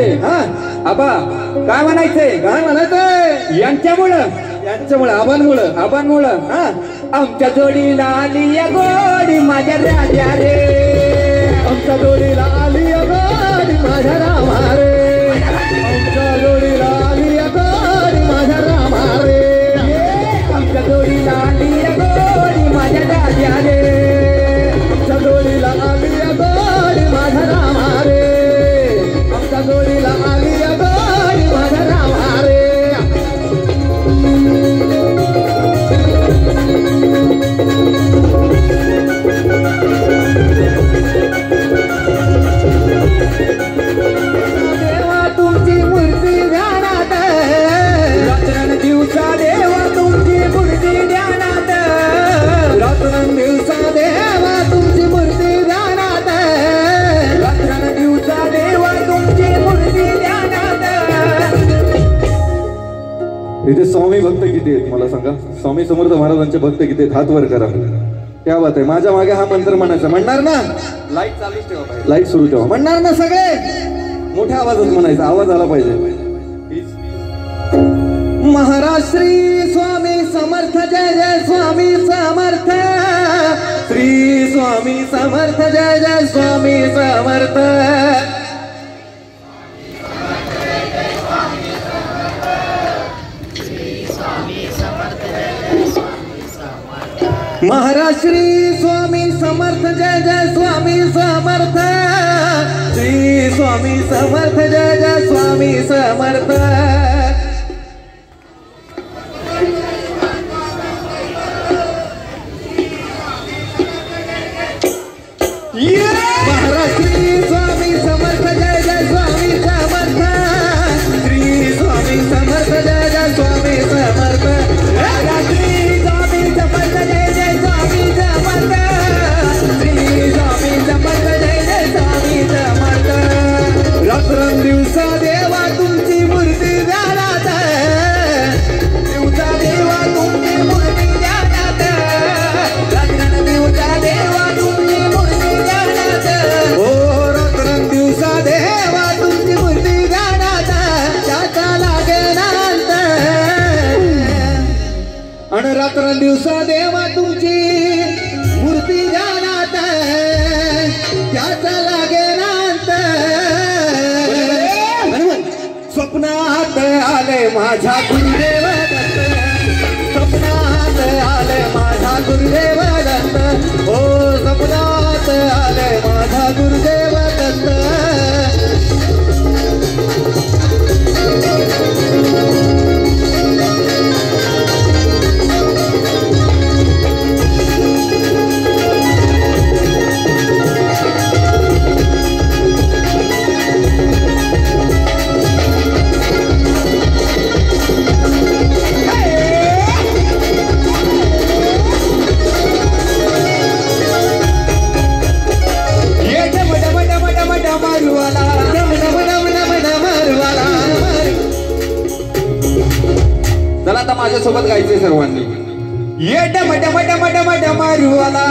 म्हणायचंय? हा आबा काय म्हणायचंय? काय म्हणायचंय? यांच्यामुळं आबांमुळं हा आमच्या जोडीला आली या गोडी माझ्या राजा रे, आमच्या जोडीला आली गोडी माझ्या रामा रे, आमच्या जोडीला आली गोडी माझ्या रामा रे, आमच्या जोडीला आली या गोडी माझ्या राजा रे, आमच्या जोडीला आली गोडी माझ्या रामा रे, आमच्या जोडीला आली गोडी माझ्या रामा रे. देवा तुमची मूर्ती ध्यानात, रात्रंदिवसा देवा तुमची मूर्ती ध्यानात, रात्रंदिवसा देवा तुमची मूर्ती ध्यानात, रात्रंदिवसा देवा तुमची मूर्ती ध्यानात. इथे स्वामी भक्त किती आहेत मला सांगा? स्वामी समर्थ महाराजांचे भक्त किती आहेत? हात वर करा. क्या बात आहे. माझ्या मागे हा मंत्र म्हणायचा. म्हणणार ना? लाईट चालूच ठेवा पाहिजे. लाईट सुरू ठेवा. म्हणणार ना सगळे? मोठ्या आवाजात म्हणायचा. आवाज आला पाहिजे. महाराज श्री स्वामी समर्थ, जय जय स्वामी समर्थ, श्री स्वामी समर्थ, जय जय स्वामी समर्थ. महाराज श्री स्वामी समर्थ, जय जय स्वामी समर्थ, श्री स्वामी समर्थ, जय जय स्वामी समर्थ. महाराज श्री स्वामी समर्थ, जय जय स्वामी समर्थ, श्री स्वामी समर्थ, जय जय स्वामी समर्थ. महाराज श्री स्वामी समर्थ, जय जय स्वामी समर्थ, श्री स्वामी समर्थ, जय जय स्वामी समर्थ. रात्रंदिवसा देवा तुमची मूर्ती ध्यानात, दिवसा देवा तुमची मूर्ती ध्यानात, रात्रंदिवसा देवा तुमची मूर्ती ध्यानात. हो रात्रंदिवसा देवा तुमची मूर्ती ध्यानात, त्याचा लागे नांत. आणि रात्रंदिवसा देवा तुमची मूर्ती ध्यानात, त्याचा लागे नांत. स्वप्नात आले माझ्या गुरुदेव दत्त, स्वप्नात आले माझा गुरुदेव दत्त, हो स्वप्नात आले माझा गुरुदेव दत्त. चला आता माझ्यासोबत गायचे सर्वांनी. ये डम डम डम डम डम मारूवाला,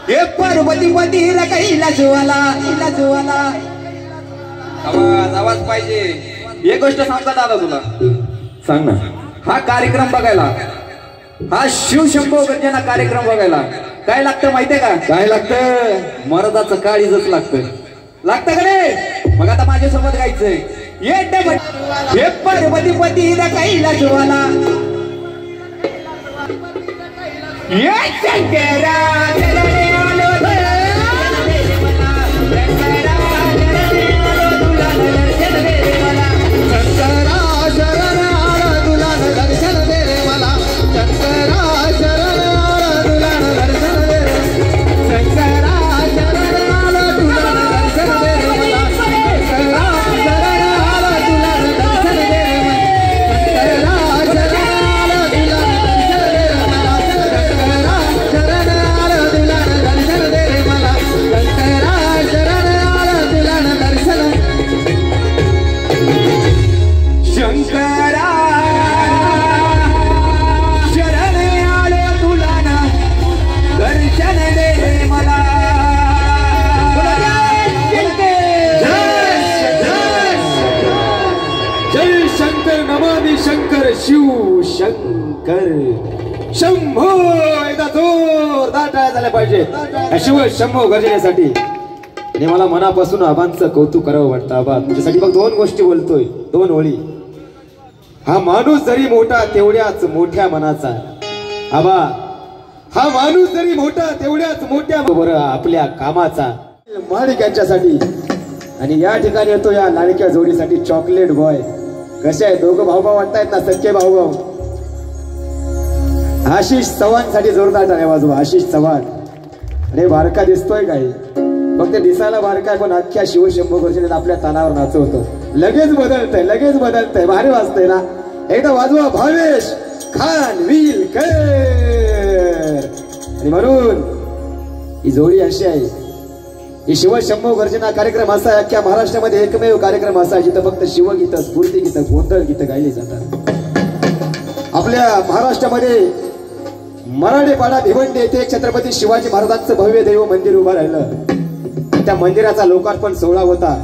हे पार्वती पतीला कैलासवाला, कैलासवाला. आवाज आवाज पाहिजे. एक गोष्ट सांगता दादा तुला, सांग ना. हा कार्यक्रम बघायला, हा शिवशंभो गर्जना कार्यक्रम बघायला काय लागतं माहितीये का? काय लागतं? मर्दाचं काळीजच लागतं. लागतं का रे? मग आता माझ्यासोबत गायचंय. ये डम हे पार्वती पतीला कैलासवाला, ये शंकरा चरणे आलो देवाला, शंकरा चरणे आलो तुला दर्शन दे मला, शंकरा शरण आला तुला दर्शन दे रे मला, शंकरा शरण आला तुला दर्शन दे रे, शंकरा शरण आला तुला दर्शन दे रे मला, शंकरा शरण आला तुला दर्शन दे रे मला, शंकरा शरण आला तुला दर्शन दे रे मला, शंकरा शरण आला तुला शंकर शंभो. एकदा जोरदार टाळ्या झाल्या पाहिजे शिव शंभो गर्जनेसाठी. आणि मला मनापासून आबांचं कौतुक करावं वाटतं. आबा तुमच्यासाठी मग दोन गोष्टी बोलतोय, दोन ओळी. हा माणूस जरी मोठा तेवढ्याच मोठ्या मनाचा. आबा हा माणूस जरी मोठा तेवढ्याच मोठ्या बरं आपल्या कामाचा. माणिक यांच्यासाठी. आणि या ठिकाणी येतो या लाडक्या जोडीसाठी चॉकलेट बॉय. कसे आहे दोघं भाऊभाऊ वाटतायत ना, सख्खे भाऊभाऊ. आशिष चव्हाण साठी जोरदार टाळ्या वाजवा. आशिष चव्हाण. अरे बारका दिसतोय काय, फक्त दिसायला बारकाय पण अख्ख्या शिवशंभो गर्जनेत आपल्या तानावर नाचवतो. लगेच बदलतंय, लगेच बदलतंय. भारी वाजतंय ना. एकदा वाजवा भावेश खानविलकर. आणि म्हणून ही जोडी अशी आहे, ही शिवशंभो गर्जना कार्यक्रम असा आहे अख्ख्या महाराष्ट्रामध्ये एकमेव कार्यक्रम असा आहे जिथं फक्त शिवगीतं, स्फूर्तिगीतं, गोंधळ गीतं गायली जातात. आपल्या महाराष्ट्रामध्ये मराठेपाडा भिवंडी येथे छत्रपती शिवाजी महाराजांचं भव्य देव मंदिर उभं राहिलं. त्या मंदिराचा लोकार्पण सोहळा होता.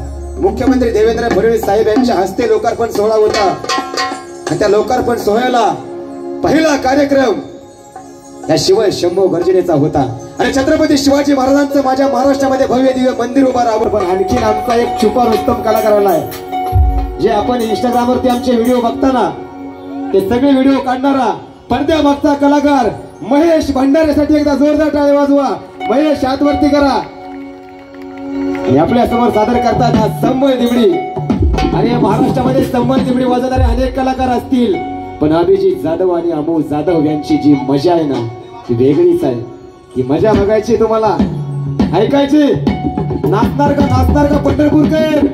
मुख्यमंत्री देवेंद्र फडणवीस साहेब यांच्या हस्ते लोकार्पण सोहळा होता. आणि त्या लोकार्पण सोहळ्याला पहिला कार्यक्रम या शिवशंभो गर्जनेचा होता. आणि छत्रपती शिवाजी महाराजांचं माझ्या महाराष्ट्रामध्ये भव्य दिव्य मंदिर उभा राहावं. पण आणखीन आमचा एक छुपा रुस्तम कलाकार आला आहे, जे आपण इंस्टाग्रामवरती आमचे व्हिडिओ बघताना ते सगळे व्हिडिओ काढणारा पडद्यामागचा कलाकार महेश भंडारेसाठी एकदा जोरदार टाळ्या वाजवा. महेश हातवरती करा. आणि आपल्या समोर सादर करतात हा संबळ दिमडी. आणि महाराष्ट्रामध्ये संबळ दिमडी वाजवणारे अनेक कलाकार असतील, पण अभिजित जाधव आणि अमोल जाधव यांची जी मजा आहे ना ती वेगळीच आहे. ती मजा बघायची, तुम्हाला ऐकायची. नाचणार का पंढरपूरकर?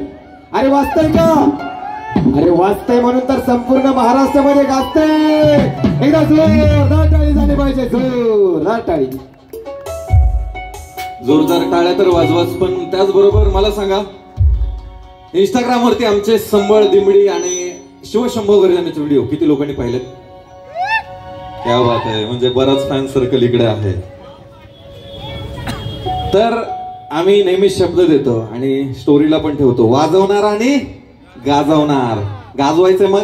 अरे वाचताय का? अरे वाचतंय म्हणून तर संपूर्ण महाराष्ट्रामध्ये गाजतंय. एकदा जोरदार टाळी झाली पाहिजे, जोरदार टाळी. जोरदार टाळ्या तर वाजवाच, पण त्याचबरोबर मला सांगा, इंस्टाग्राम वरती आमचे संबळ दिमडी आणि शिवशंभो गर्जनेचे व्हिडिओ किती लोकांनी पाहिलेत? क्या बात आहे. म्हणजे बराच फॅन सर्कल इकडे आहे. तर आम्ही नेहमी शब्द देतो आणि स्टोरीला पण ठेवतो, वाजवणार आणि गाजवणार. गाजवायचंय मग,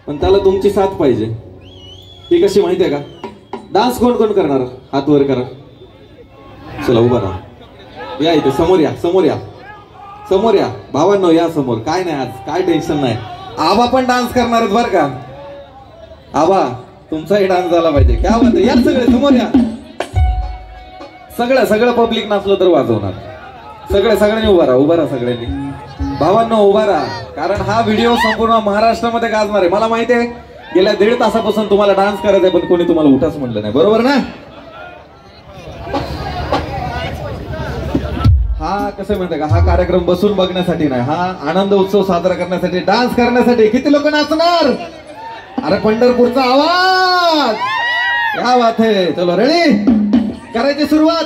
पण त्याला तुमची साथ पाहिजे. ही कशी माहितीये का? डान्स कोण कोण करणार? हात वर करा. चला उभा राहा. या इथे समोर या, समोर या, समोर या. भावांनो या समोर. काय नाही, आज काय टेन्शन नाही. आबा पण डान्स करणार आहेत बरं का. आबा तुमचाही डान्स झाला पाहिजे. क्या बात आहे. या सगळे समोर या. सगळं पब्लिक नाचलं तर वाजवणार. सगळ्यांनी उभा राहा, उभा राहा सगळ्यांनी. भावांनो उभा राहा, कारण हा व्हिडिओ संपूर्ण महाराष्ट्रामध्ये गाजणार आहे. मला माहिती आहे गेल्या 1.5 तासापासून तुम्हाला डान्स करायचा आहे, पण कोणी तुम्हाला उठाच म्हणलं नाही. बरोबर ना? हा कसं म्हणते का, हा कार्यक्रम बसून बघण्यासाठी नाही, हा आनंद उत्सव साजरा करण्यासाठी, डान्स करण्यासाठी. किती लोक नाचणार? अरे पंढरपूरचा आवाज. क्या बात है. चलो रेडी, करायची सुरुवात.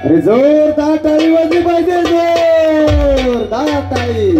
अरे जोरदार टाळी वाजली पाहिजे, जोरदार टाळी.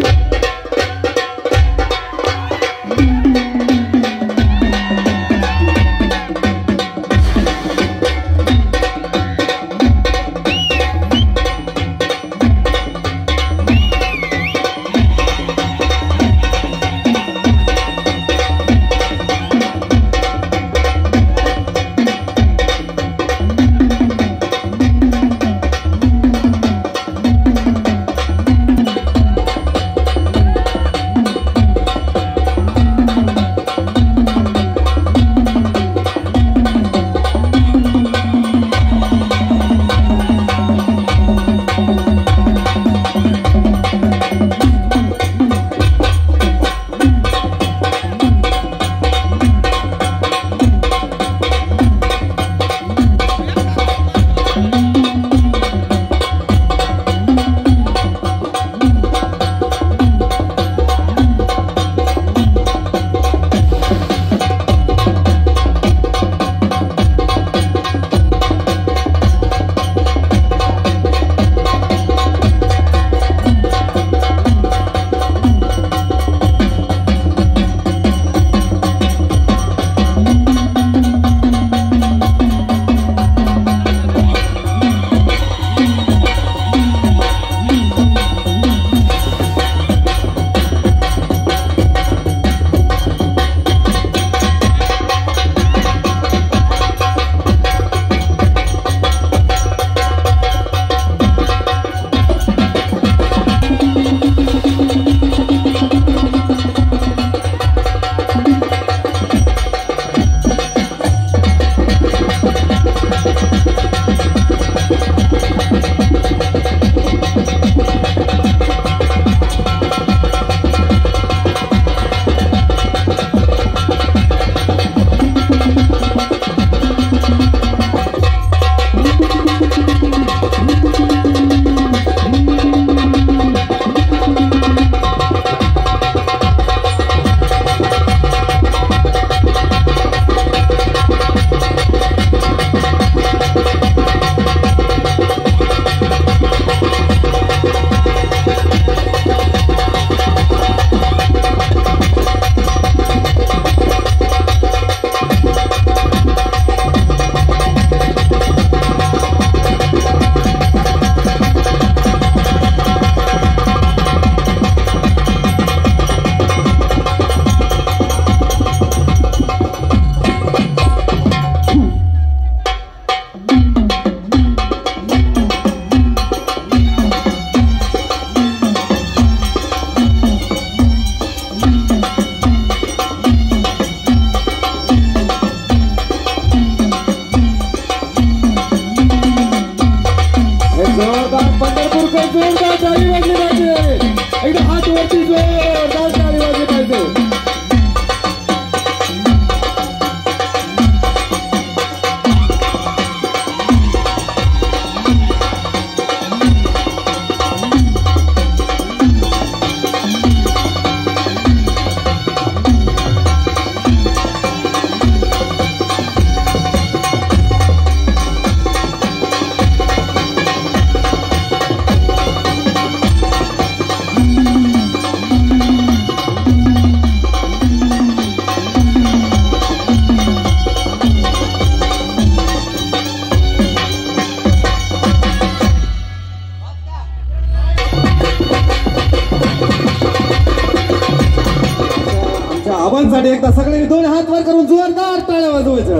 बाबांसाठी एकदा सगळे दोन हात वर करून जोरदार टाळ्या वाजवायच्या.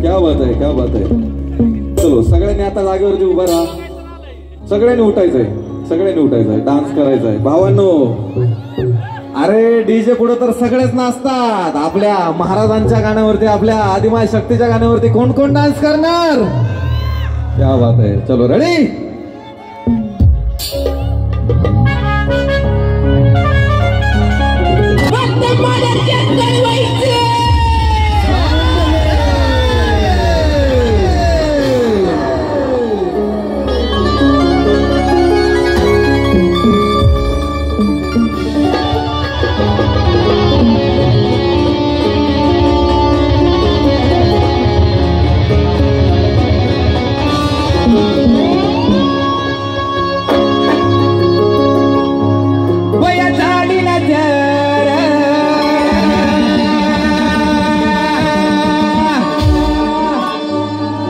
क्या बात आहे, क्या बात आहे. चलो सगळ्यांनी आता जागेवरती उभा राहा. सगळ्यांनी उठायचंय, सगळ्यांनी उठायचंय, डान्स करायचाय. भावांनो, अरे डीजे पुढे तर सगळेच नाचतात. आपल्या महाराजांच्या गाण्यावरती, आपल्या आदिमाय शक्तीच्या गाण्यावरती कोण कोण डान्स करणार? क्या बात आहे. चलो रेडी.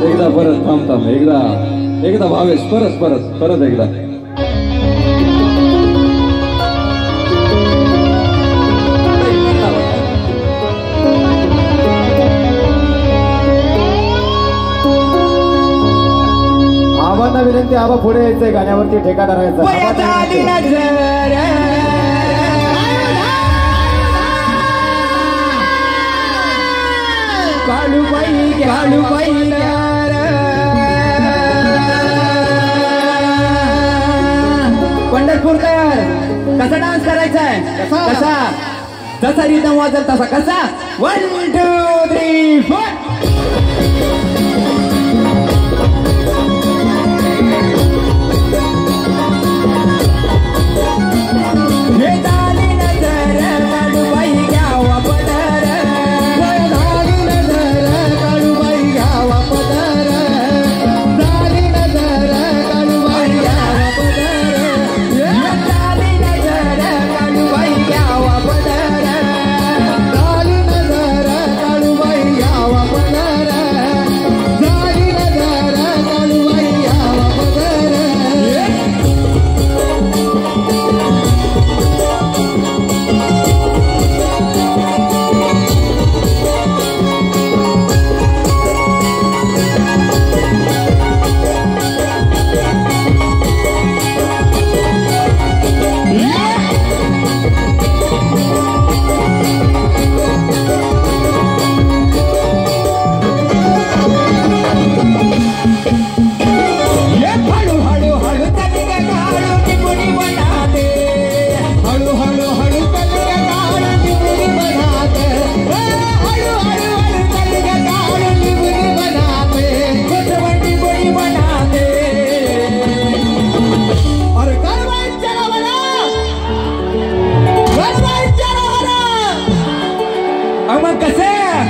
एकदा परत थांब एकदा भावेश परत एकदा. आबांना विनंती, आबा पुढे यायचंय, गाण्यावरती ठेका धरायचा. पंढरपूरकर, कसा डान्स करायचा आहे? कसा? जसा रिदम वाजल तसा. कसा? 1 2 3 4.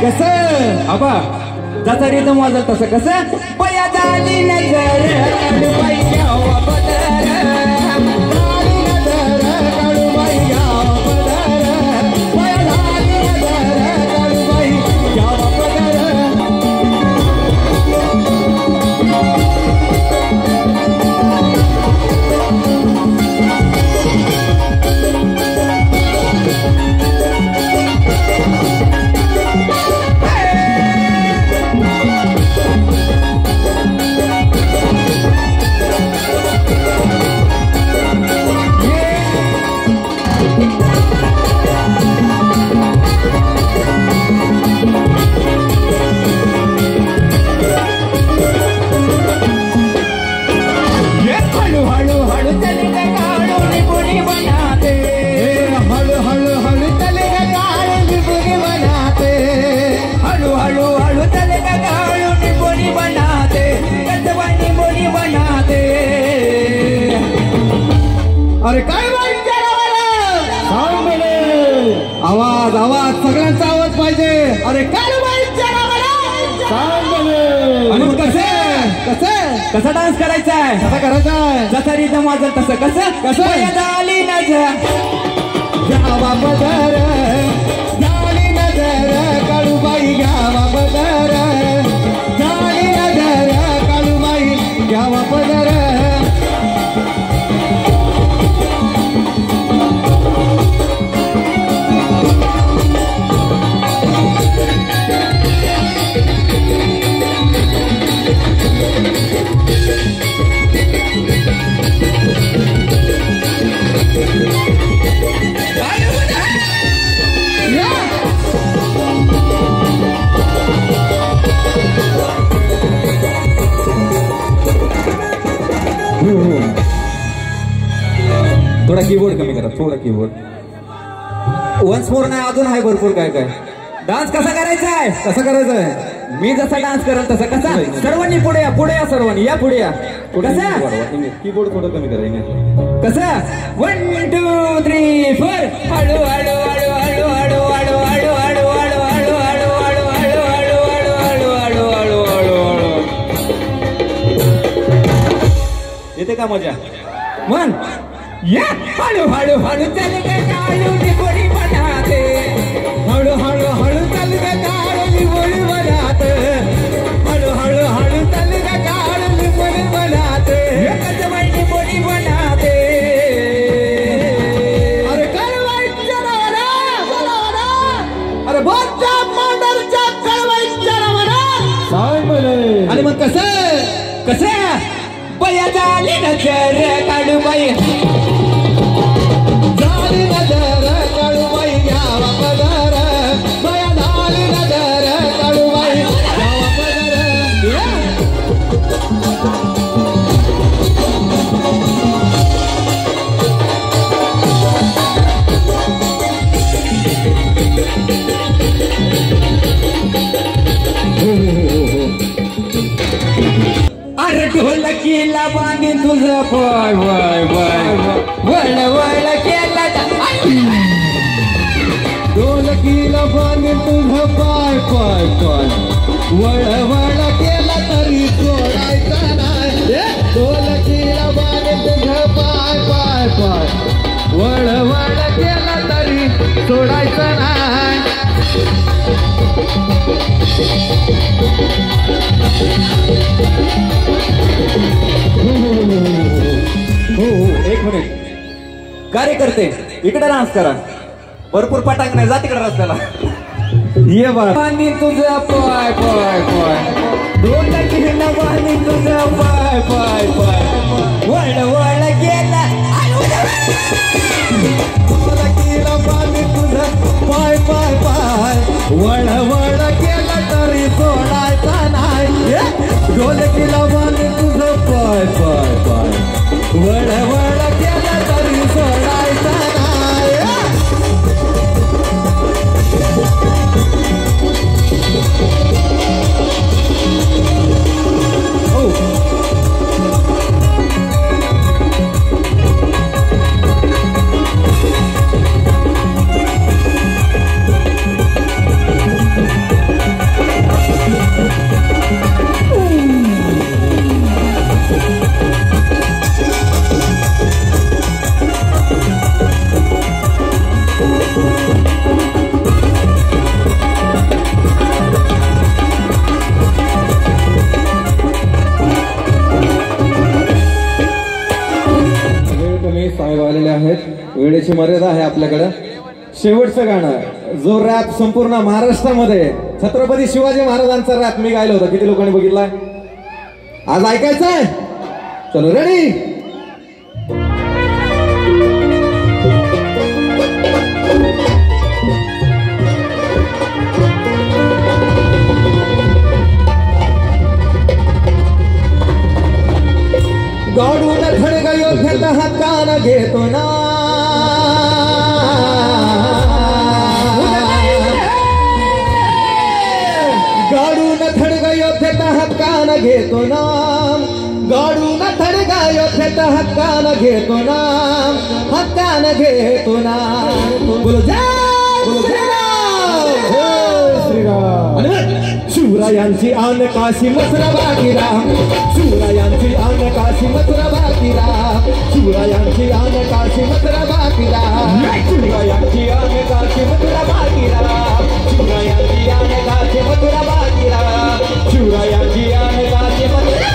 कसं आबा जसा रिदम वाजल तसं. कसं? पया झाली नजर काळूबाई घ्यावा पदर, झाली नजर काळूबाई घ्यावा पदर, पया झाली नजर काळूबाई घ्यावा पदर. अरे काय आवाज आवाज सगळ्यांचा आवाज पाहिजे. अरे काय कसा डान्स करायचा आहे? कसा करायचा आहे? जसा रिदम वाजल तसं. कसं? कसं? झाली नजर घ्यावा पदर, झाली नजर काळूबाई घ्यावा पदर, झाली नजर काळूबाई घ्यावा पदर. थोडा कीबोर्ड कमी करा, थोडा कीबोर्ड. वन्स मोर नाही, अजून आहे भरपूर काय काय. डान्स कसा करायचा आहे? कसं करायचं आहे? मी जसा डान्स करेल तसा. कसा? सर्वांनी पुढे या, पुढे या, सर्वांनी या, पुढे या. कसा? कीबोर्ड थोडं कमी करा. कसा? 1 2 3 4. हळू हळू हळू हळू हळू हळू हळू हळू हळू हळू हळू हळू हळू हळू हळू हळू हळू हळू हळू. येते का मजा? मन या हळू हळू हळू चल गे काळू निकोडी बनाते. हळू हळू हळू चल गे काळू निकोडी बनाते. हळू हळू हळू चल गे काळू निकोडी बनाते. कजवाई निकोडी बनाते. अरे कळवाईच्या नावाला बोलावला. अरे बोलच्या मांडरच्या कळवाईच्या नावाला काय म्हणे? आणि मग कसं कसं बया झाली नजर काढू बाई. झाली नजर काळूबाई घ्यावा पदर. बया झाली नजर काळूबाई घ्यावा पदर. अरे ढोलकीला बांधीन तुझं पाय वाय वाय वळ वळ केला. ढोलकीला बांधीन तुझं पाय पाय पाय. वळ वळ केला तरी सोडायचा नाही. ढोलकीला बांधीन तुझं पाय पाय पाय. वळ वळ केला तरी सोडायचा नाही. हो एक मिनिट. कार्यकर्ते इकडे डान्स करा. भरपूर पटांग नाही, जा तिकडे रस्त्याला. ये बा बांधीन तुझं पाय पाय पाय. ढोलकीला बांधीन तुझं पाय पाय पाय. वळ वळ केला. ढोलकीला बांधीन तुझं पाय पाय पाय. वळ वळ केला तरी सोडायचा नाही. ढोलकीला बांधीन तुझं पाय पाय पाय. वळ वळ केला तरी सोडायचा नाही. साहेब आलेले आहेत. वेळेची मर्यादा आहे आपल्याकडं. शेवटचं गाणं जो रॅप संपूर्ण महाराष्ट्रामध्ये छत्रपती शिवाजी महाराजांचा रॅप मी गायला होता. किती लोकांनी बघितलाय? आज ऐकायचंय? चलो रेडी. गाडून खडग योद्ध्याला हातानं घेतो ना. गाडून खडग योद्ध्याला हक्कानं घेतो ना. गाडून खडग योद्ध्याला हक्कानं घेतो ना. हक्कानं घेतो ना. बोलो जय श्रीराम. शिवरायांची आन काशी मथुरा बाजीराम. शिवरायांची आन काशी मथुरा बाजीराम. शिवरायांची आन काशी मथुरा बाजीराम. शिवरायांची आन काशी मथुरा बाजीराम. शिवरायांची आन काशी मथुरा बाजीराम. शिवरायांची आन काशी मथुरा.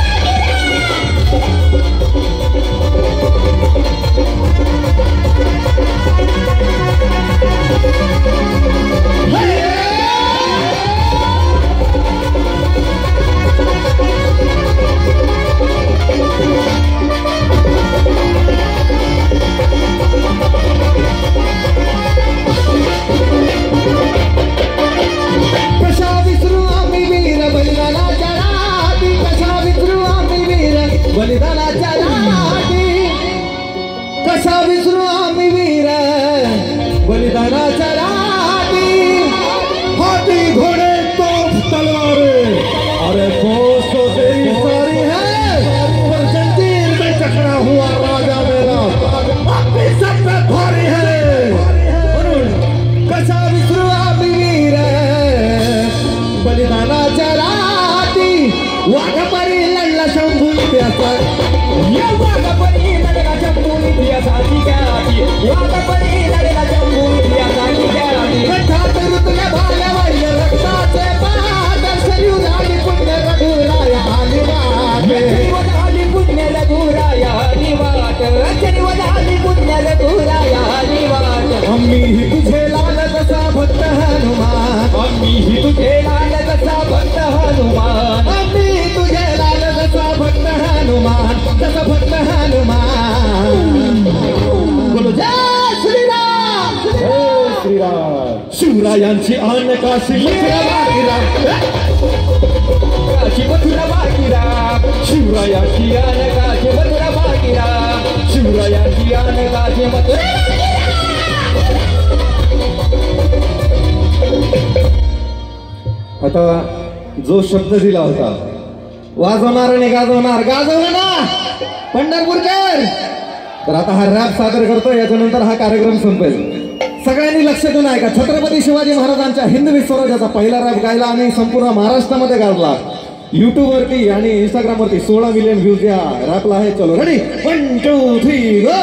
वादपणी लढला जम्बू इतिहासाची गाडी रथात रुतल्या भाल्या वाहिल्या रक्ताचे पाट शरीर झाली पुण्य रघुराय आली वाट झाली पुण्य रघुराया आली वाट झाली पुण्य रघुराया आली वाट आम्ही ही तुझे लाल जसा भक्त हनुमान आम्ही ही तुझे लाल जसा भक्त हनुमान आम्ही तुझे लाल जसा भक्त हनुमान जसा भक्त हनुमान बोलो जय श्रीराम जय श्रीराम शिवरायांची आन काशी मथुरा काशी मथुरा बाकीराम शिवरायांची आन काशी मथुरा बाकीराम शिवरायांची आन काशी मथुरा आता जो शब्द दिला होता वाजवणार आणि गाजवणार गाजवलं ना पंढरपूरकर तर आता हा रॅप सादर करतो याच्यानंतर हा कार्यक्रम संपेल सगळ्यांनी लक्ष देऊन ऐका छत्रपती शिवाजी महाराजांच्या हिंदवी स्वराज्याचा पहिला रॅप गायला आणि संपूर्ण महाराष्ट्रामध्ये गाजला YouTube वरती आणि Instagram वरती 16 मिलियन व्ह्यूज या रॅपला आहे चलो रेडी 1 2 3 गो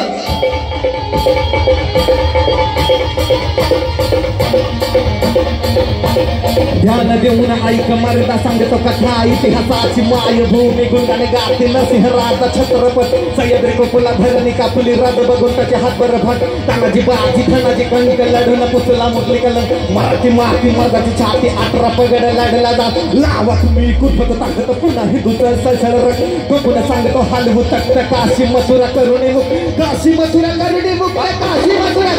ध्यान देऊन ऐक मर्दा सांगतो कथा इतिहासाची मायभूमी गुणगान गाते नरसिंहराजा छत्रपती सह्याद्री कोपुला धरणी कापुली रद बघून त्याचे हात बर भट तानाजी बाजी धनाजी कणिक लढून पुसला मुसली कलम मराठी माती मर्दाची छाती 18 पगड लढला जात लावा तुम्ही कुठपत ताकद पुन्हा हिंदूचं सळसळ रट कोण सांगतो हलवू तख्त काशी मथुरा करुणी मुख काशी मथुरा करुणी मुख काशी मथुरा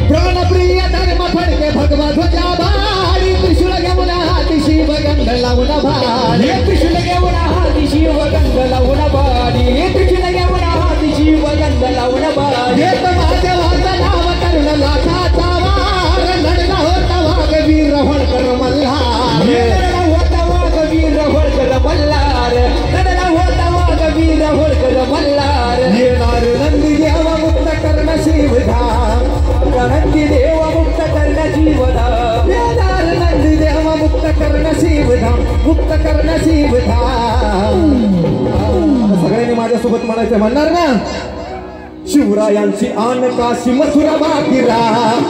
प्राणप्रिय धर्म फडके भगवा ध्वजा भारी त्रिशूळ घेऊन हाती शिव गंध लावून भारी त्रिशूल घेऊन हाती शिव गंध लावून बाडी त्रिशूल घेऊन हाती शिव गंध लावून बाडी येत महादेवाचं नाव करुण लाखाचा वार लढला होता वाघ वीर होळकर मल्हार लढला होता वाघ वीर होळकर मल्हार लढला होता वाघ वीर होळकर मल्हार येणार नंदी देव मुक्त कर्ण शिवधाम नंदी देव मुक्त कर्ण जीवधाम येणार नंदी देव मुक्त कर्ण शिवधाम मुक्त कर्ण शिवधाम सगळ्यांनी माझ्यासोबत म्हणायचं म्हणणार ना शिवरायांची आन काशी मथुरा बाकीराम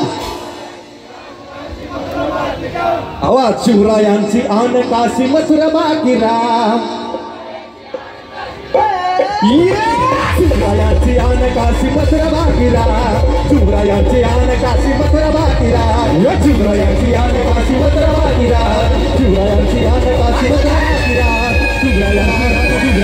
आवाज शिवरायांची आन काशी मथुरा बाकीराम शिवरायांची आन काशी मथुरा बाकीराम शिवरायांची आन काशी मथुरा बाकीराम शिवरायांची आन काशी मथुरा बाकीराम शिवरायांची आन काशी मथुरा बाकीराम शिवरायांची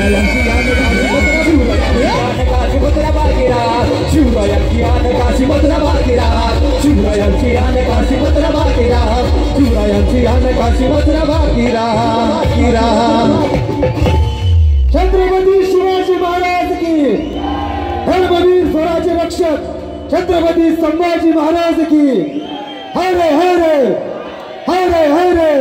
आन काशी मथुरा बाकीराम शिवरायांची आन काशी मथुरा बाकीराम शिवरायांची आन काशी मथुरा बाकीराम शिवरायांची आन काशी मथुरा बाकीराम छत्रपती शिवाजी महाराज की धर्मवीर स्वराज्य रक्षक छत्रपती संभाजी महाराज की हरे हरे हरे हरे